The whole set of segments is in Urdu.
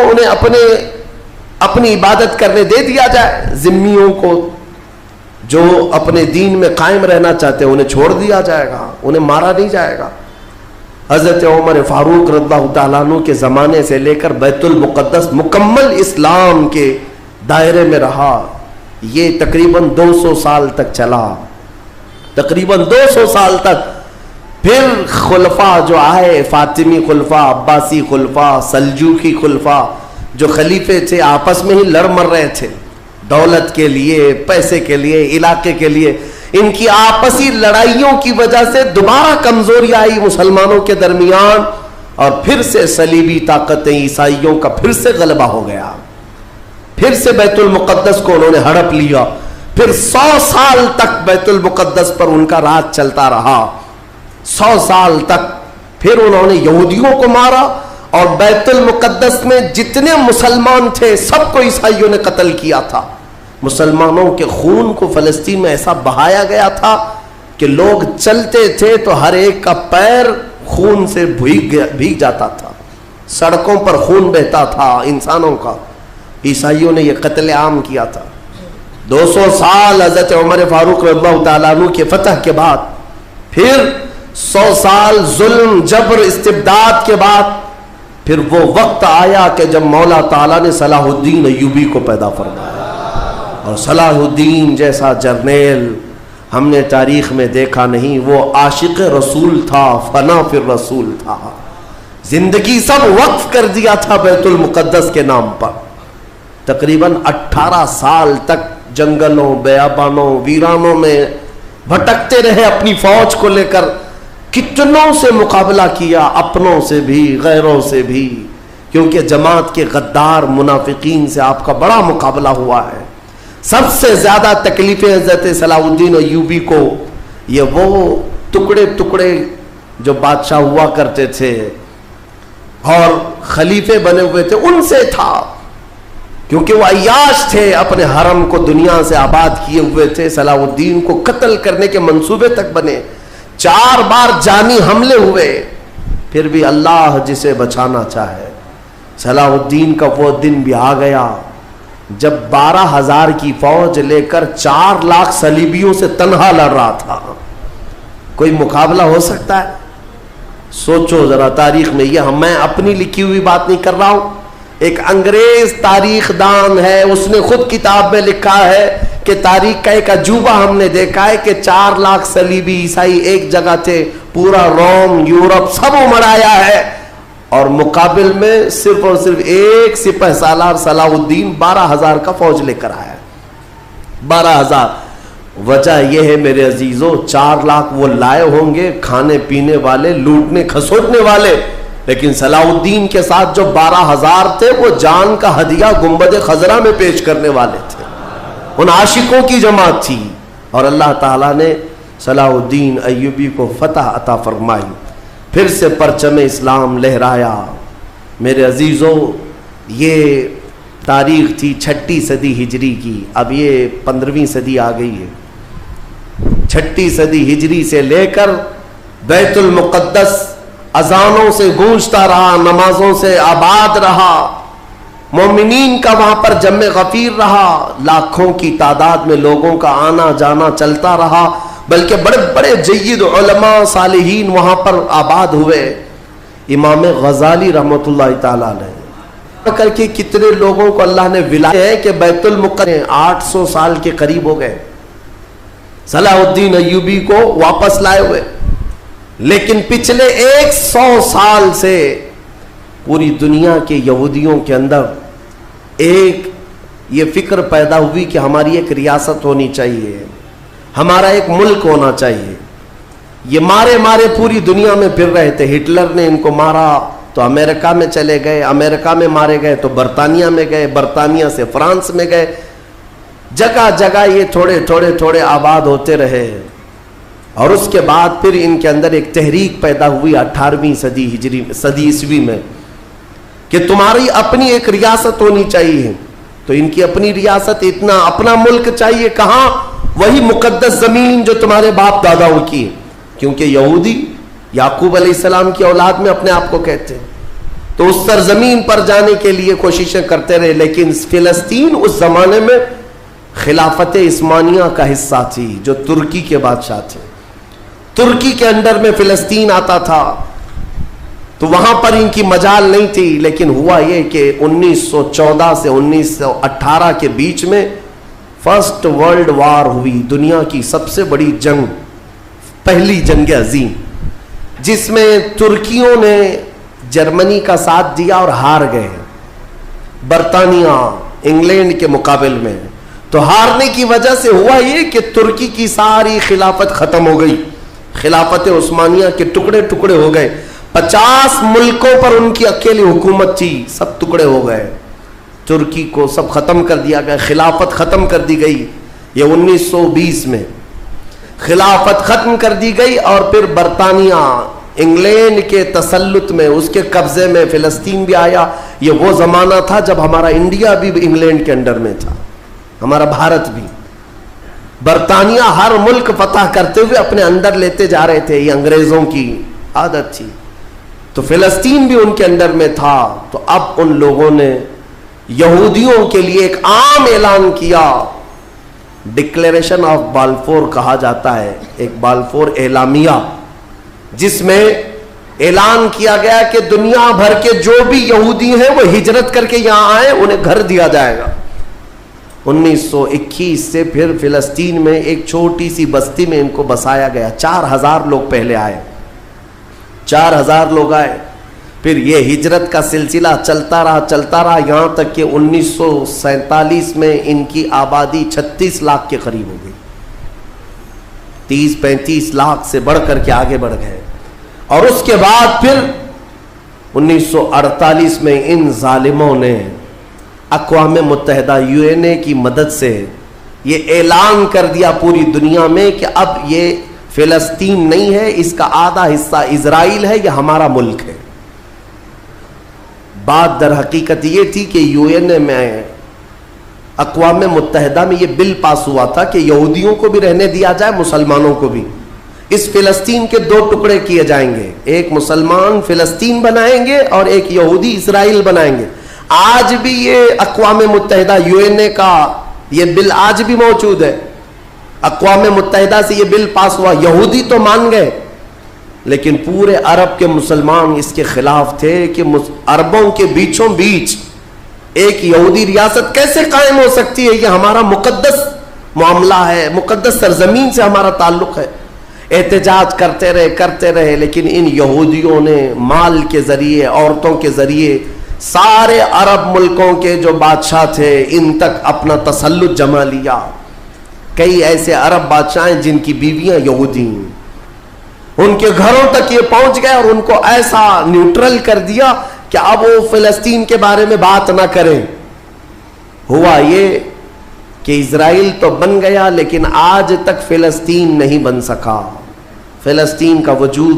انہیں اپنی عبادت کرنے دے دیا جائے. ذمیوں کو جو اپنے دین میں قائم رہنا چاہتے ہیں انہیں چھوڑ دیا جائے گا, انہیں مارا نہیں جائے گا. حضرت عمر فاروق رضی اللہ تعالیٰ عنہ کے زمانے سے لے کر بیت المقدس مکمل اسلام کے دائرے میں رہا. یہ تقریباً 200 سال تک چلا, تقریباً 200 سال تک. پھر خلفاء جو آئے, فاطمی خلفاء, عباسی خلفاء, سلجوقی خلفاء, جو خلیفے تھے آپس میں ہی لڑ مر رہے تھے دولت کے لیے, پیسے کے لیے, علاقے کے لیے. ان کی آپسی لڑائیوں کی وجہ سے دوبارہ کمزوری آئی مسلمانوں کے درمیان, اور پھر سے صلیبی طاقتیں عیسائیوں کا پھر سے غلبہ ہو گیا. پھر سے بیت المقدس کو انہوں نے ہڑپ لیا. پھر 100 سال تک بیت المقدس پر ان کا راج چلتا رہا, 100 سال تک. پھر انہوں نے یہودیوں کو مارا, اور بیت المقدس میں جتنے مسلمان تھے سب کو عیسائیوں نے قتل کیا تھا. مسلمانوں کے خون کو فلسطین میں ایسا بہایا گیا تھا کہ لوگ چلتے تھے تو ہر ایک کا پیر خون سے بھیگ جاتا تھا, سڑکوں پر خون بہتا تھا انسانوں کا. عیسائیوں نے یہ قتل عام کیا تھا. 200 سال حضرت عمر فاروق رضی اللہ تعالیٰ عنہ کے فتح کے بعد, پھر 100 سال ظلم, جبر, استبداد کے بعد, پھر وہ وقت آیا کہ جب مولا تعالیٰ نے صلاح الدین ایوبی کو پیدا فرمایا. اور صلاح الدین جیسا جرنیل ہم نے تاریخ میں دیکھا نہیں. وہ عاشق رسول تھا, فنا فی الرسول تھا, زندگی سب وقف کر دیا تھا بیت المقدس کے نام پر. تقریباً 18 سال تک جنگلوں, بیابانوں, ویرانوں میں بھٹکتے رہے اپنی فوج کو لے کر. کتنوں سے مقابلہ کیا, اپنوں سے بھی غیروں سے بھی, کیونکہ جماعت کے غدار منافقین سے آپ کا بڑا مقابلہ ہوا ہے. سب سے زیادہ تکلیفیں حضرت صلاح الدین ایوبی کو یہ وہ ٹکڑے ٹکڑے جو بادشاہ ہوا کرتے تھے اور خلیفے بنے ہوئے تھے ان سے تھا, کیونکہ وہ عیاش تھے, اپنے حرم کو دنیا سے آباد کیے ہوئے تھے. صلاح الدین کو قتل کرنے کے منصوبے تک بنے, 4 بار جانی حملے ہوئے, پھر بھی اللہ جسے بچانا چاہے. صلاح الدین کا وہ دن بھی آ گیا جب 12,000 کی فوج لے کر 4 لاکھ صلیبیوں سے تنہا لڑ رہا تھا. کوئی مقابلہ ہو سکتا ہے؟ سوچو ذرا تاریخ میں. یہ میں اپنی لکھی ہوئی بات نہیں کر رہا ہوں, ایک انگریز تاریخ دان ہے, اس نے خود کتاب میں لکھا ہے کہ تاریخ کا ایک عجوبہ ہم نے دیکھا ہے کہ 4 لاکھ صلیبی عیسائی ایک جگہ تھے, پورا روم, یورپ سب امڑایا ہے, اور مقابل میں صرف اور صرف ایک سپہ سالار صلاح الدین 12,000 کا فوج لے کر آیا. 12,000. وجہ یہ ہے میرے عزیزوں, 4 لاکھ وہ لائے ہوں گے کھانے پینے والے, لوٹنے کھسوٹنے والے, لیکن صلاح الدین کے ساتھ جو 12,000 تھے وہ جان کا ہدیہ گنبد خضرا میں پیش کرنے والے تھے. ان عاشقوں کی جماعت تھی, اور اللہ تعالیٰ نے صلاح الدین ایوبی کو فتح عطا فرمائی. پھر سے پرچم اسلام لہرایا. میرے عزیزوں, یہ تاریخ تھی 6 صدی ہجری کی, اب یہ 15ویں صدی آ گئی ہے. 6 صدی ہجری سے لے کر بیت المقدس اذانوں سے گونجتا رہا, نمازوں سے آباد رہا, مومنین کا وہاں پر جمع غفیر رہا, لاکھوں کی تعداد میں لوگوں کا آنا جانا چلتا رہا, بلکہ بڑے بڑے جید علماء صالحین وہاں پر آباد ہوئے. امام غزالی رحمۃ اللہ تعالیٰ علیہ کر کے کتنے لوگوں کو اللہ نے ولایت ہے کہ بیت المقدس 800 سال کے قریب ہو گئے صلاح الدین ایوبی کو واپس لائے ہوئے, لیکن پچھلے 100 سال سے پوری دنیا کے یہودیوں کے اندر ایک یہ فکر پیدا ہوئی کہ ہماری ایک ریاست ہونی چاہیے, ہمارا ایک ملک ہونا چاہیے. یہ مارے مارے پوری دنیا میں پھر رہے تھے. ہٹلر نے ان کو مارا تو امریکہ میں چلے گئے, امریکہ میں مارے گئے تو برطانیہ میں گئے, برطانیہ سے فرانس میں گئے, جگہ جگہ یہ تھوڑے تھوڑے تھوڑے آباد ہوتے رہے. اور اس کے بعد پھر ان کے اندر ایک تحریک پیدا ہوئی 18ویں صدی عیسوی میں کہ تمہاری اپنی ایک ریاست ہونی چاہیے. تو ان کی اپنی ریاست, اتنا اپنا ملک چاہیے کہاں, وہی مقدس زمین جو تمہارے باپ داداؤں کی, کیونکہ یہودی یعقوب علیہ السلام کی اولاد میں اپنے آپ کو کہتے ہیں. تو اس سرزمین پر جانے کے لیے کوششیں کرتے رہے، لیکن فلسطین اس زمانے میں خلافت عثمانیہ کا حصہ تھی، جو ترکی کے بادشاہ تھے۔ ترکی کے انڈر میں فلسطین آتا تھا، تو وہاں پر ان کی مجال نہیں تھی۔ لیکن ہوا یہ کہ 1914 سے 1918 کے بیچ میں فرسٹ ورلڈ وار ہوئی، دنیا کی سب سے بڑی جنگ، پہلی جنگ عظیم، جس میں ترکیوں نے جرمنی کا ساتھ دیا اور ہار گئے برطانیہ انگلینڈ کے مقابل میں۔ تو ہارنے کی وجہ سے ہوا یہ کہ ترکی کی ساری خلافت ختم ہو گئی، خلافت عثمانیہ کے ٹکڑے ٹکڑے ہو گئے، 50 ملکوں پر ان کی اکیلی حکومت تھی، سب ٹکڑے ہو گئے، ترکی کو سب ختم کر دیا گیا، خلافت ختم کر دی گئی۔ یہ 1920 میں خلافت ختم کر دی گئی، اور پھر برطانیہ انگلینڈ کے تسلط میں، اس کے قبضے میں فلسطین بھی آیا۔ یہ وہ زمانہ تھا جب ہمارا انڈیا بھی انگلینڈ کے انڈر میں تھا، ہمارا بھارت بھی۔ برطانیہ ہر ملک فتح کرتے ہوئے اپنے اندر لیتے جا رہے تھے، یہ انگریزوں کی عادت تھی۔ تو فلسطین بھی ان کے اندر میں تھا۔ تو اب ان لوگوں نے یہودیوں کے لیے ایک عام اعلان کیا، ڈکلیریشن آف بالفور کہا جاتا ہے، ایک بالفور اعلامیہ، جس میں اعلان کیا گیا کہ دنیا بھر کے جو بھی یہودی ہیں وہ ہجرت کر کے یہاں آئے، انہیں گھر دیا جائے گا۔ 1921 سے پھر فلسطین میں ایک چھوٹی سی بستی میں ان کو بسایا گیا، 4000 لوگ پہلے آئے، 4000 لوگ آئے، پھر یہ ہجرت کا سلسلہ چلتا رہا یہاں تک کہ 1947 میں ان کی آبادی 36 لاکھ کے قریب ہو گئی، 30-35 لاکھ سے بڑھ کر کے آگے بڑھ گئے۔ اور اس کے بعد پھر 1948 میں ان ظالموں نے اقوام متحدہ UN کی مدد سے یہ اعلان کر دیا پوری دنیا میں کہ اب یہ فلسطین نہیں ہے، اس کا آدھا حصہ اسرائیل ہے، یہ ہمارا ملک ہے۔ بات در حقیقت یہ تھی کہ UN میں، اقوام متحدہ میں یہ بل پاس ہوا تھا کہ یہودیوں کو بھی رہنے دیا جائے، مسلمانوں کو بھی۔ اس فلسطین کے 2 ٹکڑے کیے جائیں گے، ایک مسلمان فلسطین بنائیں گے اور ایک یہودی اسرائیل بنائیں گے۔ آج بھی یہ اقوام متحدہ UN کا یہ بل آج بھی موجود ہے، اقوام متحدہ سے یہ بل پاس ہوا، یہودی تو مان گئے، لیکن پورے عرب کے مسلمان اس کے خلاف تھے کہ عربوں کے بیچوں بیچ ایک یہودی ریاست کیسے قائم ہو سکتی ہے، یہ ہمارا مقدس معاملہ ہے، مقدس سرزمین سے ہمارا تعلق ہے۔ احتجاج کرتے رہے، لیکن ان یہودیوں نے مال کے ذریعے، عورتوں کے ذریعے سارے عرب ملکوں کے جو بادشاہ تھے ان تک اپنا تسلط جما لیا۔ کئی ایسے عرب بادشاہ ہیں جن کی بیویاں یہودی ہیں، ان کے گھروں تک یہ پہنچ گئے اور ان کو ایسا نیوٹرل کر دیا کہ اب وہ فلسطین کے بارے میں بات نہ کریں۔ ہوا یہ کہ اسرائیل تو بن گیا، لیکن آج تک فلسطین نہیں بن سکا۔ فلسطین کا وجود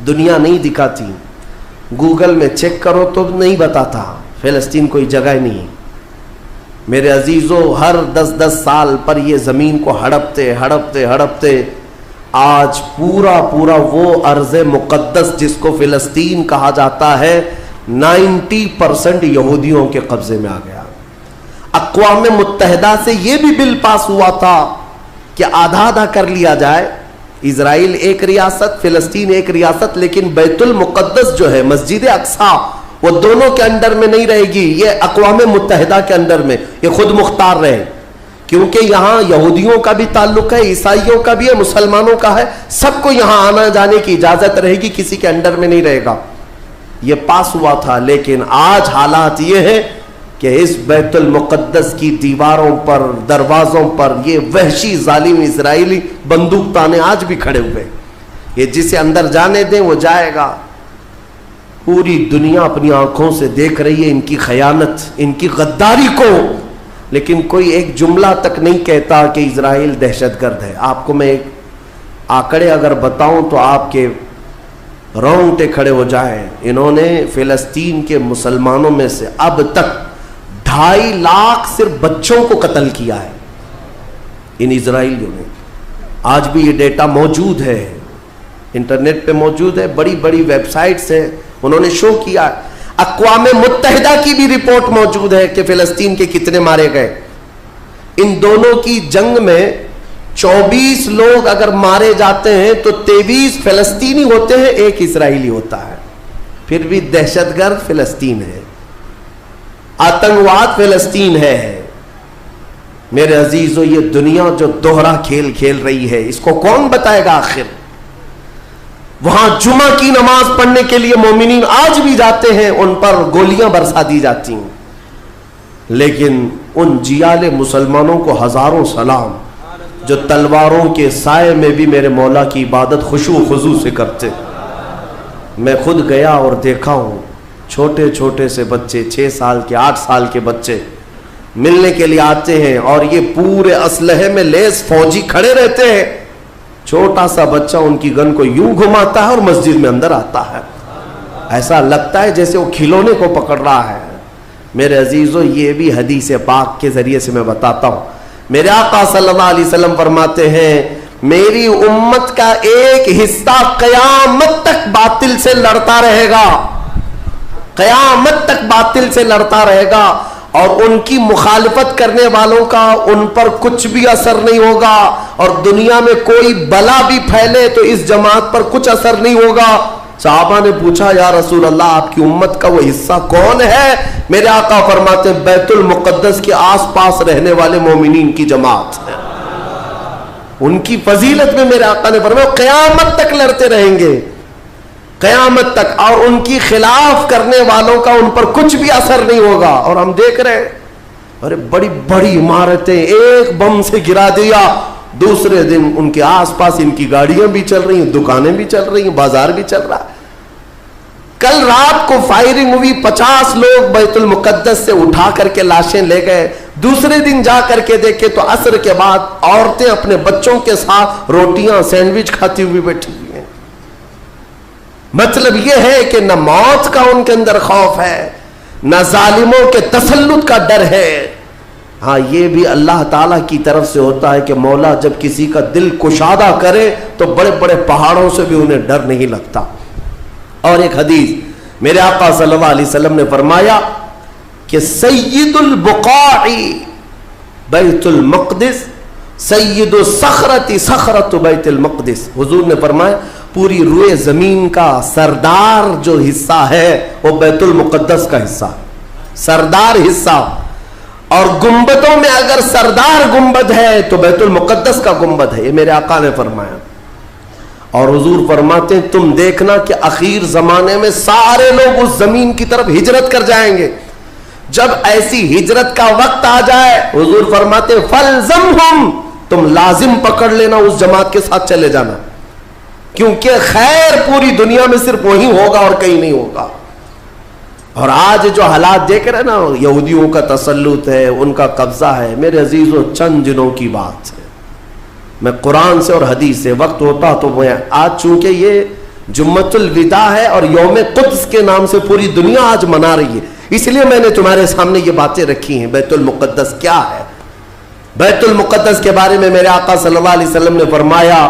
دنیا نہیں دکھاتی، گوگل میں چیک کرو تو نہیں بتاتا، فلسطین کوئی جگہ نہیں۔ میرے عزیزو، ہر 10 سال پر یہ زمین کو ہڑپتے آج پورا وہ ارض مقدس جس کو فلسطین کہا جاتا ہے 90% یہودیوں کے قبضے میں آ گیا۔ اقوام متحدہ سے یہ بھی بل پاس ہوا تھا کہ آدھا کر لیا جائے، اسرائیل ایک ریاست، فلسطین ایک ریاست، لیکن بیت المقدس جو ہے، مسجد اقصیٰ، وہ دونوں کے انڈر میں نہیں رہے گی، یہ اقوام متحدہ کے انڈر میں، یہ خود مختار رہے، کیونکہ یہاں یہودیوں کا بھی تعلق ہے، عیسائیوں کا بھی ہے، مسلمانوں کا ہے، سب کو یہاں آنا جانے کی اجازت رہے گی، کسی کے انڈر میں نہیں رہے گا۔ یہ پاس ہوا تھا، لیکن آج حالات یہ ہے کہ اس بیت المقدس کی دیواروں پر، دروازوں پر یہ وحشی ظالم اسرائیلی بندوق تانے آج بھی کھڑے ہوئے، یہ جسے اندر جانے دیں وہ جائے گا۔ پوری دنیا اپنی آنکھوں سے دیکھ رہی ہے ان کی خیانت، ان کی غداری کو، لیکن کوئی ایک جملہ تک نہیں کہتا کہ اسرائیل دہشت گرد ہے۔ آپ کو میں ایک آنکڑے اگر بتاؤں تو آپ کے رونگٹے کھڑے ہو جائیں۔ انہوں نے فلسطین کے مسلمانوں میں سے اب تک 2.5 لاکھ صرف بچوں کو قتل کیا ہے ان اسرائیلیوں نے۔ آج بھی یہ ڈیٹا موجود ہے، انٹرنیٹ پہ موجود ہے، بڑی ویب سائٹس ہیں، انہوں نے شو کیا ہے۔ اقوام متحدہ کی بھی رپورٹ موجود ہے کہ فلسطین کے کتنے مارے گئے. ان دونوں کی جنگ میں 24 لوگ اگر مارے جاتے ہیں تو 23 فلسطینی ہوتے ہیں, ایک اسرائیلی ہوتا ہے. پھر بھی دہشت گرد فلسطین ہے, آتنکواد فلسطین ہے. میرے عزیزو, یہ دنیا جو دوہرا کھیل کھیل رہی ہے اس کو کون بتائے گا آخر؟ وہاں جمعہ کی نماز پڑھنے کے لیے مومنین آج بھی جاتے ہیں, ان پر گولیاں برسا دی جاتی ہیں, لیکن ان جیال مسلمانوں کو ہزاروں سلام جو تلواروں کے سائے میں بھی میرے مولا کی عبادت خشوع و خضوع سے کرتے. میں خود گیا اور دیکھا ہوں, چھوٹے چھوٹے سے بچے, 6 سال کے 8 سال کے بچے ملنے کے لیے آتے ہیں, اور یہ پورے اسلحے میں لیس فوجی کھڑے رہتے ہیں. چھوٹا سا بچہ ان کی گن کو یوں گھماتا ہے اور مسجد میں اندر آتا ہے, ایسا لگتا ہے جیسے وہ کھلونے کو پکڑ رہا ہے. میرے عزیزو, یہ بھی حدیث پاک کے ذریعے سے میں بتاتا ہوں. میرے آقا صلی اللہ علیہ وسلم فرماتے ہیں میری امت کا ایک حصہ قیامت تک باطل سے لڑتا رہے گا, قیامت تک باطل سے لڑتا رہے گا, اور ان کی مخالفت کرنے والوں کا ان پر کچھ بھی اثر نہیں ہوگا, اور دنیا میں کوئی بلا بھی پھیلے تو اس جماعت پر کچھ اثر نہیں ہوگا. صحابہ نے پوچھا یا رسول اللہ آپ کی امت کا وہ حصہ کون ہے؟ میرے آقا فرماتے ہیں بیت المقدس کے آس پاس رہنے والے مومنین کی جماعت ہے. ان کی فضیلت میں میرے آقا نے فرمایا قیامت تک لڑتے رہیں گے, قیامت تک, اور ان کی خلاف کرنے والوں کا ان پر کچھ بھی اثر نہیں ہوگا. اور ہم دیکھ رہے ہیں, ارے بڑی بڑی عمارتیں ایک بم سے گرا دیا, دوسرے دن ان کے آس پاس ان کی گاڑیاں بھی چل رہی ہیں, دکانیں بھی چل رہی ہیں, بازار بھی چل رہا ہے. کل رات کو فائرنگ ہوئی, 50 لوگ بیت المقدس سے اٹھا کر کے لاشیں لے گئے. دوسرے دن جا کر کے دیکھے تو عصر کے بعد عورتیں اپنے بچوں کے ساتھ روٹیاں سینڈوچ کھاتی ہوئی بیٹھی ہوئی ہیں. مطلب یہ ہے کہ نہ موت کا ان کے اندر خوف ہے, نہ ظالموں کے تسلط کا ڈر ہے. ہاں یہ بھی اللہ تعالیٰ کی طرف سے ہوتا ہے کہ مولا جب کسی کا دل کشادہ کرے تو بڑے بڑے پہاڑوں سے بھی انہیں ڈر نہیں لگتا. اور ایک حدیث میرے آقا صلی اللہ علیہ وسلم نے فرمایا کہ سید البقاع بیت المقدس سید الصخرۃ صخرۃ بیت المقدس. حضور نے فرمایا پوری روئے زمین کا سردار جو حصہ ہے وہ بیت المقدس کا حصہ, سردار حصہ. اور گنبدوں میں اگر سردار گنبد ہے تو بیت المقدس کا گنبد ہے, یہ میرے آقا نے فرمایا. اور حضور فرماتے ہیں تم دیکھنا کہ اخیر زمانے میں سارے لوگ اس زمین کی طرف ہجرت کر جائیں گے. جب ایسی ہجرت کا وقت آ جائے حضور فرماتے ہیں فَلْزَمْهُمْ, تم لازم پکڑ لینا اس جماعت کے ساتھ چلے جانا, کیونکہ خیر پوری دنیا میں صرف وہی ہوگا اور کہیں نہیں ہوگا. اور آج جو حالات دیکھ رہے نا, یہودیوں کا تسلط ہے, ان کا قبضہ ہے. میرے عزیزو چند دنوں کی بات ہے, میں قرآن سے اور حدیث سے, وقت ہوتا تو میں آج, چونکہ یہ جمعۃ الوداع ہے اور یوم قدس کے نام سے پوری دنیا آج منا رہی ہے, اس لیے میں نے تمہارے سامنے یہ باتیں رکھی ہیں. بیت المقدس کیا ہے؟ بیت المقدس کے بارے میں میرے آقا صلی اللہ علیہ وسلم نے فرمایا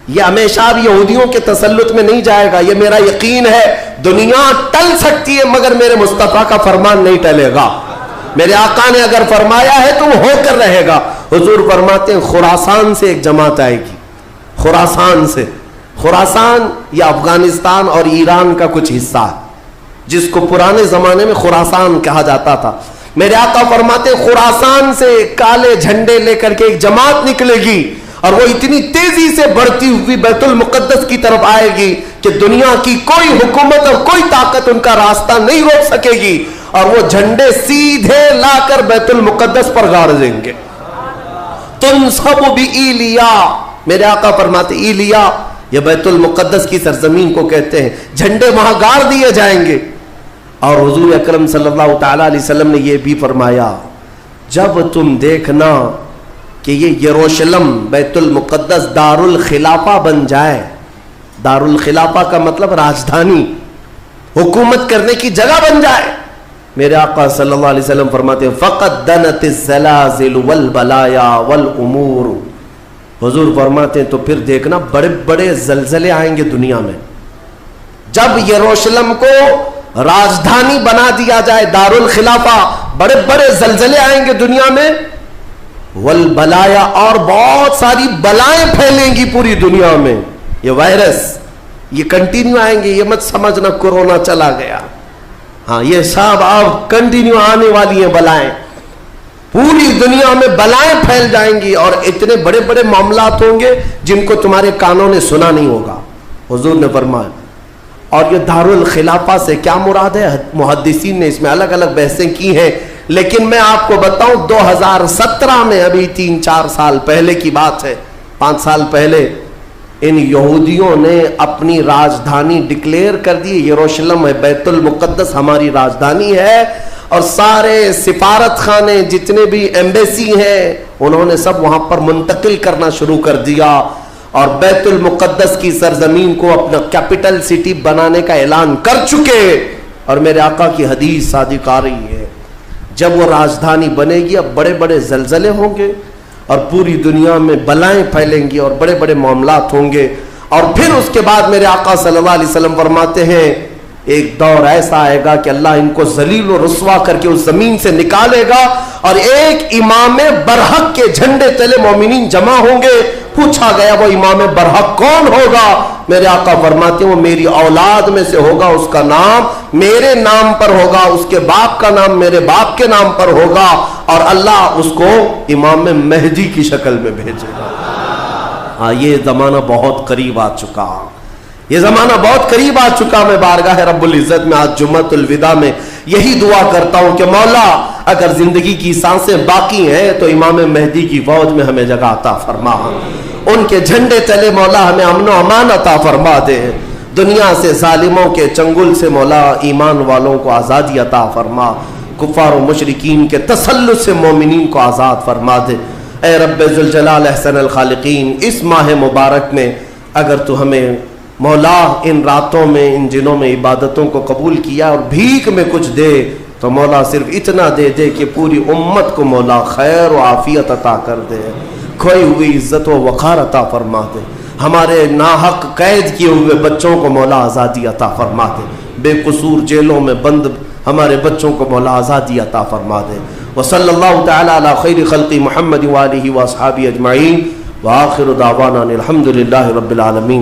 یہ ہمیشہ اب یہودیوں کے تسلط میں نہیں جائے گا. یہ میرا یقین ہے, دنیا ٹل سکتی ہے مگر میرے مصطفیٰ کا فرمان نہیں ٹلے گا. میرے آقا نے اگر فرمایا ہے تو وہ ہو کر رہے گا. حضور فرماتے ہیں خراسان سے ایک جماعت آئے گی, خراسان سے. خراسان یہ افغانستان اور ایران کا کچھ حصہ ہے جس کو پرانے زمانے میں خراسان کہا جاتا تھا. میرے آقا فرماتے ہیں خراسان سے کالے جھنڈے لے کر کے ایک جماعت نکلے گی, اور وہ اتنی تیزی سے بڑھتی ہوئی بیت المقدس کی طرف آئے گی کہ دنیا کی کوئی حکومت اور کوئی طاقت ان کا راستہ نہیں روک سکے گی, اور وہ جھنڈے سیدھے لا کر بیت المقدس پر گاڑ دیں گے. تنصب بإیلیا, میرے آقا فرماتے ایلیا یہ بیت المقدس کی سرزمین کو کہتے ہیں, جھنڈے وہاں گاڑ دیے جائیں گے. اور حضور اکرم صلی اللہ تعالی علیہ وسلم نے یہ بھی فرمایا جب تم دیکھنا کہ یہ یروشلم بیت المقدس دار الخلافہ بن جائے, دار الخلافہ کا مطلب راجدھانی, حکومت کرنے کی جگہ بن جائے, میرے آقا صلی اللہ علیہ وسلم فرماتے ہیں فقد دنت الزلازل والبلایا والامور. حضور فرماتے ہیں تو پھر دیکھنا بڑے بڑے زلزلے آئیں گے دنیا میں. جب یروشلم کو راجدھانی بنا دیا جائے دارالخلافہ. بڑے بڑے زلزلے آئیں گے دنیا میں, والبلایا, اور بہت ساری بلائیں پھیلیں گی پوری دنیا میں. یہ وائرس یہ کنٹینیو آئیں گے, یہ مت سمجھنا کورونا چلا گیا. ہاں یہ سب اب کنٹینیو آنے والی ہیں بلائیں. پوری دنیا میں بلائیں پھیل جائیں گی اور اتنے بڑے بڑے معاملات ہوں گے جن کو تمہارے کانوں نے سنا نہیں ہوگا. حضور نے فرمایا. اور یہ دارالخلافہ سے کیا مراد ہے؟ محدثین نے اس میں الگ الگ بحثیں کی ہیں, لیکن میں آپ کو بتاؤں 2017 میں, ابھی 3-4 سال پہلے کی بات ہے, 5 سال پہلے, ان یہودیوں نے اپنی راجدھانی ڈکلیئر کر دی. یروشلم ہے, بیت المقدس ہماری راجدھانی ہے, اور سارے سفارت خانے جتنے بھی ایمبیسی ہیں انہوں نے سب وہاں پر منتقل کرنا شروع کر دیا, اور بیت المقدس کی سرزمین کو اپنا کیپٹل سٹی بنانے کا اعلان کر چکے. اور میرے آقا کی حدیث صادق آ رہی ہے, جب وہ راجدھانی بنے گی اب بڑے بڑے زلزلے ہوں گے اور پوری دنیا میں بلائیں پھیلیں گی اور بڑے بڑے معاملات ہوں گے. اور پھر اس کے بعد میرے آقا صلی اللہ علیہ وسلم فرماتے ہیں ایک دور ایسا آئے گا کہ اللہ ان کو ذلیل و رسوا کر کے اس زمین سے نکالے گا, اور ایک امام برحق کے جھنڈے تلے مومنین جمع ہوں گے. پوچھا گیا وہ امام برحق کون ہوگا؟ میرے آقا فرماتے ہیں وہ میری اولاد میں سے ہوگا, اس کا نام میرے نام پر ہوگا, اس کے باپ کا نام میرے باپ کے نام پر ہوگا, اور اللہ اس کو امام مہدی کی شکل میں بھیجے گا. ہاں یہ زمانہ بہت قریب آ چکا, یہ زمانہ بہت قریب آ چکا. میں بارگاہ رب العزت میں آج جمعۃ الوداع میں یہی دعا کرتا ہوں کہ مولا اگر زندگی کی سانسیں باقی ہیں تو امام مہدی کی فوج میں ہمیں جگہ عطا فرما, ان کے جھنڈے تلے مولا ہمیں امن و امان عطا فرما دے, دنیا سے ظالموں کے چنگل سے مولا ایمان والوں کو آزادی عطا فرما, کفار و مشرکین کے تسلط سے مومنین کو آزاد فرما دے. اے رب ذوالجلال احسن الخالقین, اس ماہ مبارک میں اگر تو ہمیں مولا ان راتوں میں ان دنوں میں عبادتوں کو قبول کیا اور بھیک میں کچھ دے تو مولا صرف اتنا دے دے کہ پوری امت کو مولا خیر و عافیت عطا کر دے, کھوئی ہوئی عزت و وقار عطا فرما دے, ہمارے ناحق قید کیے ہوئے بچوں کو مولا آزادی عطا فرما دے, بے قصور جیلوں میں بند ہمارے بچوں کو مولا آزادی عطا فرما دے. وصلی اللہ تعالی علی خیر خلق محمد وآلہ واصحابہ اجمعین, وآخر دعوانا الحمد للہ رب العالمین.